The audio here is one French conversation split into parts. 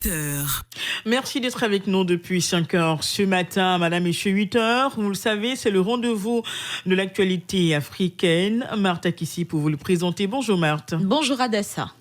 8h. Merci d'être avec nous depuis 5h ce matin, madame, messieurs, 8h. Vous le savez, c'est le rendez-vous de l'actualité africaine. Marthe Akissi pour vous le présenter. Bonjour Marthe. Bonjour Adassa.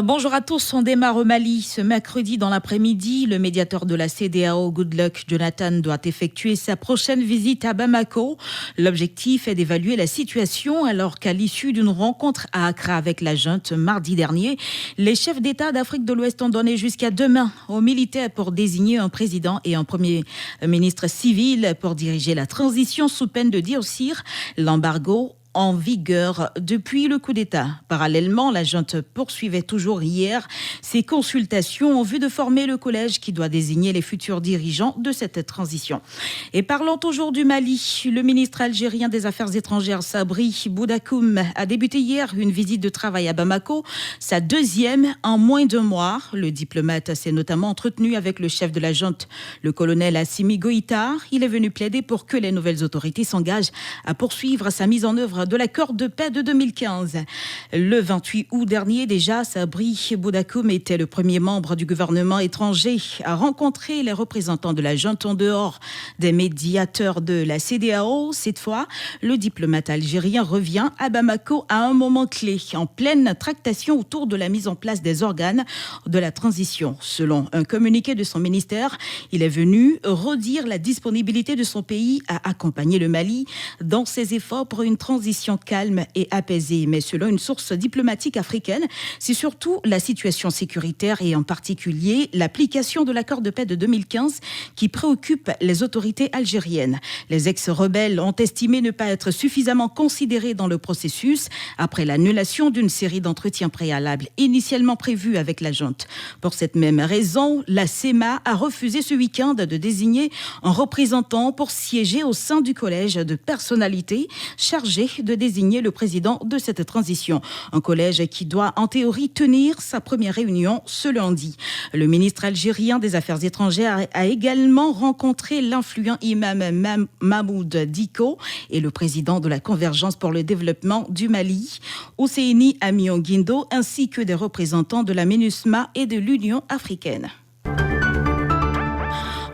Bonjour à tous, on démarre au Mali. Ce mercredi dans l'après-midi, le médiateur de la CEDEAO, Goodluck Jonathan, doit effectuer sa prochaine visite à Bamako. L'objectif est d'évaluer la situation alors qu'à l'issue d'une rencontre à Accra avec la junte mardi dernier, les chefs d'État d'Afrique de l'Ouest ont donné jusqu'à demain aux militaires pour désigner un président et un premier ministre civil pour diriger la transition sous peine de durcir l'embargo en vigueur depuis le coup d'État. Parallèlement, la junte poursuivait toujours hier ses consultations en vue de former le collège qui doit désigner les futurs dirigeants de cette transition. Et parlons toujours du Mali, le ministre algérien des Affaires étrangères Sabri Boudakoum a débuté hier une visite de travail à Bamako, sa deuxième en moins d'un mois. Le diplomate s'est notamment entretenu avec le chef de la junte, le colonel Assimi Goïta. Il est venu plaider pour que les nouvelles autorités s'engagent à poursuivre sa mise en œuvre de l'accord de paix de 2015. Le 28 août dernier, déjà, Sabri Boudakoum était le premier membre du gouvernement étranger à rencontrer les représentants de la junte en dehors des médiateurs de la CEDEAO. Cette fois, le diplomate algérien revient à Bamako à un moment clé, en pleine tractation autour de la mise en place des organes de la transition. Selon un communiqué de son ministère, il est venu redire la disponibilité de son pays à accompagner le Mali dans ses efforts pour une transition calme et apaisée. Mais selon une source diplomatique africaine, c'est surtout la situation sécuritaire et en particulier l'application de l'accord de paix de 2015 qui préoccupe les autorités algériennes. Les ex-rebelles ont estimé ne pas être suffisamment considérés dans le processus après l'annulation d'une série d'entretiens préalables initialement prévus avec la junte. Pour cette même raison, la CEMA a refusé ce week-end de désigner un représentant pour siéger au sein du collège de personnalités chargé de désigner le président de cette transition. Un collège qui doit en théorie tenir sa première réunion ce lundi. Le ministre algérien des Affaires étrangères a également rencontré l'influent imam Mahmoud Dicko et le président de la Convergence pour le développement du Mali, Ousseini Amion Guindo, ainsi que des représentants de la MINUSMA et de l'Union africaine.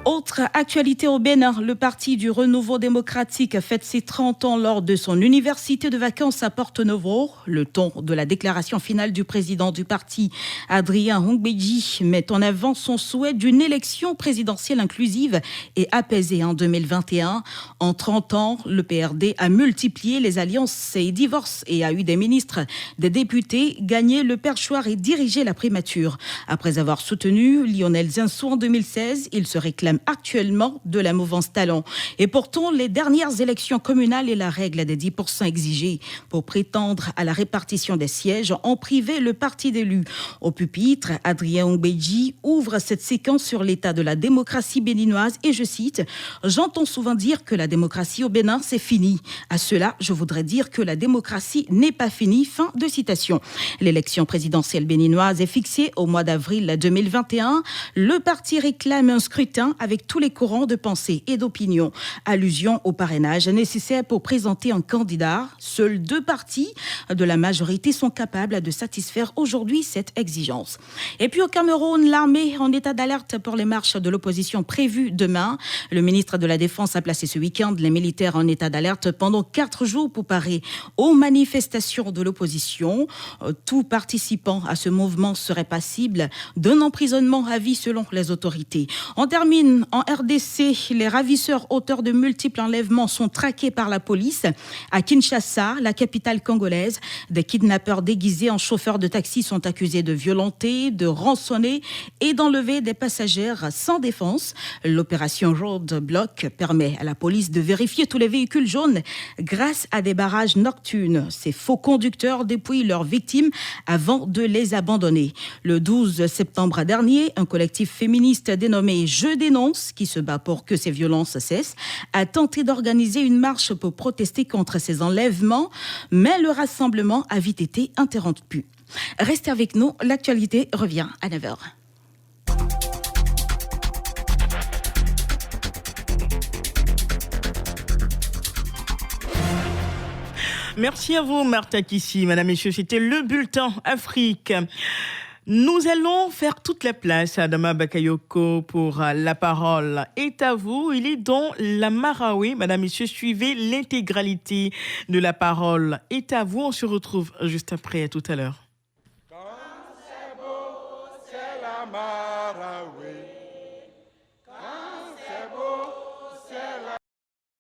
Autre actualité au Bénin, le Parti du Renouveau démocratique fête ses 30 ans lors de son université de vacances à Porto Novo. Le ton de la déclaration finale du président du parti, Adrien Hongbeji, met en avant son souhait d'une élection présidentielle inclusive et apaisée en 2021. En 30 ans, le PRD a multiplié les alliances et divorces et a eu des ministres, des députés, gagné le perchoir et dirigé la primature. Après avoir soutenu Lionel Zinsou en 2016, il se réclame actuellement de la mouvance Talon. Et pourtant, les dernières élections communales et la règle des 10% exigés pour prétendre à la répartition des sièges ont privé le parti d'élu. Au pupitre, Adrien Hongbeji ouvre cette séquence sur l'état de la démocratie béninoise et je cite « J'entends souvent dire que la démocratie au Bénin, c'est fini. À cela, je voudrais dire que la démocratie n'est pas finie. » Fin de citation. L'élection présidentielle béninoise est fixée au mois d'avril 2021. Le parti réclame un scrutin avec tous les courants de pensée et d'opinion. Allusion au parrainage nécessaire pour présenter un candidat. Seuls 2 partis de la majorité sont capables de satisfaire aujourd'hui cette exigence. Et puis au Cameroun, l'armée en état d'alerte pour les marches de l'opposition prévues demain. Le ministre de la Défense a placé ce week-end les militaires en état d'alerte pendant 4 jours pour parer aux manifestations de l'opposition. Tout participant à ce mouvement serait passible d'un emprisonnement à vie selon les autorités. On termine en RDC, les ravisseurs auteurs de multiples enlèvements sont traqués par la police. À Kinshasa, la capitale congolaise, des kidnappeurs déguisés en chauffeurs de taxi sont accusés de violenter, de rançonner et d'enlever des passagères sans défense. L'opération Roadblock permet à la police de vérifier tous les véhicules jaunes grâce à des barrages nocturnes. Ces faux conducteurs dépouillent leurs victimes avant de les abandonner. Le 12 septembre dernier, un collectif féministe dénommé Je dénonce, qui se bat pour que ces violences cessent, a tenté d'organiser une marche pour protester contre ces enlèvements, mais le rassemblement a vite été interrompu. Restez avec nous, l'actualité revient à 9h. Merci à vous, Martha Kissi. Madame, Messieurs, c'était le bulletin Afrique. Nous allons faire toute la place à Adama Bakayoko pour la parole. Est à vous, il est dans la Marawi. Madame, Messieurs, suivez l'intégralité de la parole. Est à vous, on se retrouve juste après, à tout à l'heure. Quand c'est beau, c'est la Marawi.